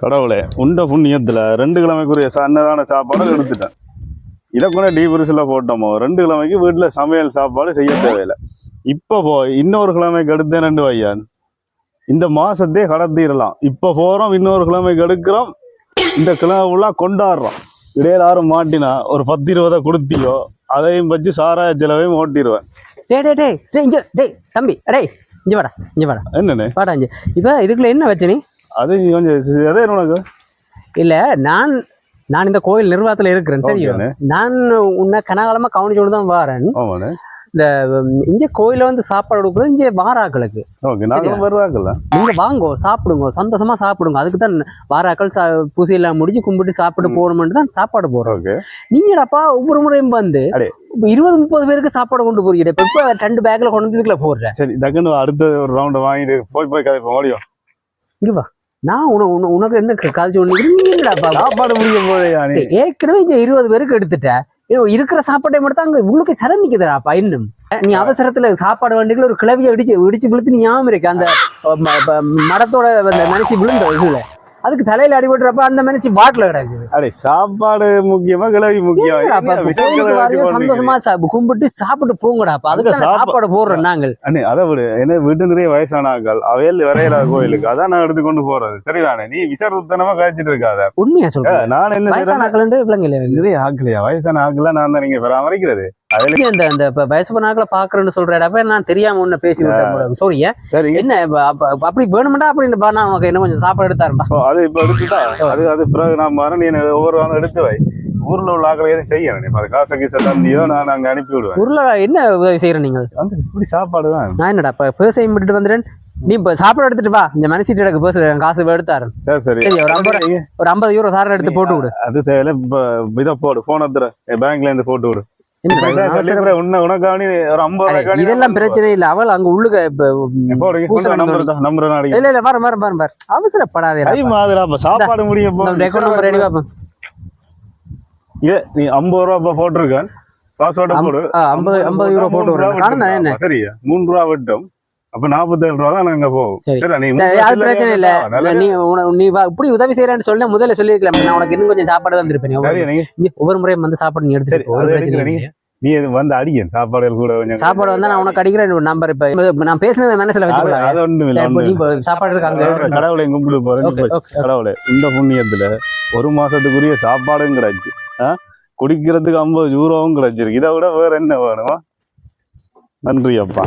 கடவுளே உண்ட புண்ணியத்துல 2 கிழமைக்குரிய அன்னதான சாப்பாடு எடுத்துட்டேன். இதை கூட டீபரிசில் போட்டோமோ 2 கிழமைக்கு வீட்டில் சமையல் சாப்பாடு செய்ய தேவையில்லை. இப்போ போய் இன்னொரு கிழமைக்கு எடுத்தேன் 2 வையான் இந்த மாசத்தே கடத்திடலாம். இப்போ போகிறோம், இன்னொரு கிழமைக்கு எடுக்கிறோம், இந்த கிழமை ஃபுல்லாக கொண்டாடுறோம். இடையில யாரும் மாட்டினா ஒரு 10-20 கொடுத்தியோ அதையும் வச்சு சாராய செலவையும் ஓட்டிடுவேன். தம்பி இங்க வாடா என்னண்ணே வாடா இங்க. இப்போ இதுக்குள்ள என்ன வச்சு நீ? அது கொஞ்சம் அதே உனக்கு இல்ல நான் இந்த கோயில் நிர்வாகத்துல இருக்கிறேன். சரி, நான் உன்னை கனகாலமா கவனிச்சோடு தான் வாரேன். இந்த இங்க கோயில வந்து சாப்பாடு கொடுக்குறது இங்க வாராக்களுக்கு. நீங்க வாங்கோ, சாப்பிடுங்க, சந்தோஷமா சாப்பிடுங்க. அதுக்கு தான் வாராக்கள் பூசி எல்லாம் முடிஞ்சு கும்பிட்டு சாப்பிட்டு போகணும்னு தான் சாப்பாடு போறோம். நீங்கடாப்பா ஒவ்வொரு முறையும் வந்து 20-30 பேருக்கு சாப்பாடு கொண்டு போறீங்க. இப்ப 2 பேக்ல கொண்டு இதுக்குள்ள போடுறேன். சரி, டக்குன்னு அடுத்த ஒரு ரவுண்ட் வாங்கிட்டு போய் கதை ஓடியும். இங்க வா, நான் உனக்கு என்ன காய்ச்சி ஒண்ணு சாப்பாடு முடிய போதே ஏற்கனவே இங்க 20 பேருக்கு எடுத்துட்டேன். இருக்கிற சாப்பாட்டை மட்டும் அங்க உள்ளுக்கு சரணிக்குதுடாப்பா. இன்னும் நீ அவசரத்துல சாப்பாடு வண்டிக்குள்ள ஒரு கிளவியை இடிச்சு விழுத்து நீ ஞாபகம் இருக்கு. அந்த மரத்தோட நினைச்சு விழுந்த இதுல அதுக்கு தலையில அடிபடுறப்ப அந்த நினைச்சு பாட்டில கிடக்குது. அடே சாப்பாடு முக்கியமா கிளவி முக்கியம். சந்தோஷமா கும்பிட்டு சாப்பிட்டு போங்கடாப்பா. அதுக்கு சாப்பாடு போடுறோம் நாங்கள். அதை விடு, என்ன வீட்டு நிறைய வயசான ஆக்கள் அவையில் வரையில கோயிலுக்கு அதான் நான் எடுத்துக்கொண்டு போறது. சரிதானே? நீ விசாரத்தனமா காய்ச்சிட்டு இருக்காத. உண்மையா சொல்றேன். நான் என்ன வயசான ஆக்கலையா? வயசான ஆக்கெல்லாம் நான் தான் நீங்க பராமரிக்கிறது. இந்த வயசு நாட்களை பாக்குறேன்னு சொல்றப்ப நான் தெரியாம ஒண்ணு பேசி விட்டேன். சோரியா சரி, என்ன அப்படி வேணுமெண்டா அப்படின்னு நான் உனக்கு என்ன கொஞ்சம் சாப்பாடு எடுத்தாருப்பா. அது இப்ப எடுத்துட்டா அது பிறகு நான் மாற நீ ஒவ்வொரு வாரம் எடுத்து வை. ஊர்ல உள்ள ஆக்களை எதுவும் செய்யணும். அது காசு கீச தந்தியோ நான் அங்க அனுப்பி விடுவேன். ஊர்ல என்ன உதவி செய்யறேன் நீங்கள்? இப்படி சாப்பாடு தான். நான் என்னடா இப்ப விவசாயம் விட்டுட்டு வந்துடுறேன். நீ இப்ப சாப்பாடு எடுத்துட்டு வா. இந்த மனசிட்டு எனக்கு பேசுறேன், காசு எடுத்தாரு. சரி சரி, ஒரு 50 யூரோ சாரம் எடுத்து போட்டு விடு. அது தேவையில்ல. இதை போடு, போன் எடுத்துற பேங்க்ல இருந்து போட்டு விடு. இதெல்லாம் பிரச்சனை இல்ல. அவள் அங்க உள்ளுக அவசரப்படாதே. சாப்பாடு முடியும். நீ 50 ரூபா போட்டிருக்கேன். பாஸ்வேர்டு போடு. 50 யூரோ போட்டு விடுறேன். சரியா? 3 ரூபா விட்டோம். அப்ப 47 ரூபா தான் நாங்க போவோம். பிரச்சனை இல்ல. நீ இப்படி உதவி செய்யறேன்னு சொல்ல முதல்ல சொல்லிருக்கலாம். நான் உனக்கு இன்னும் கொஞ்சம் சாப்பாடு வந்திருப்பேன். ஒவ்வொரு முறையும் வந்து சாப்பாடு நீ எடுத்து நீ வந்து அடிக்க சாப்பாடு கூட சாப்பாடு வந்து நான் உனக்கு அடிக்கிறேன். நம்பர் இப்ப நான் பேசுனது மனசுல வச்சு சாப்பாடு கடவுளை கும்பிடு போறேன். கடவுளை இந்த புண்ணியத்துல 1 மாசத்துக்குரிய சாப்பாடும் கிடைச்சு, குடிக்கிறதுக்கு 50 யூரோவும் கிடைச்சிருக்கு. இதை விட வேற என்ன வேணுமா? நன்றி அப்பா.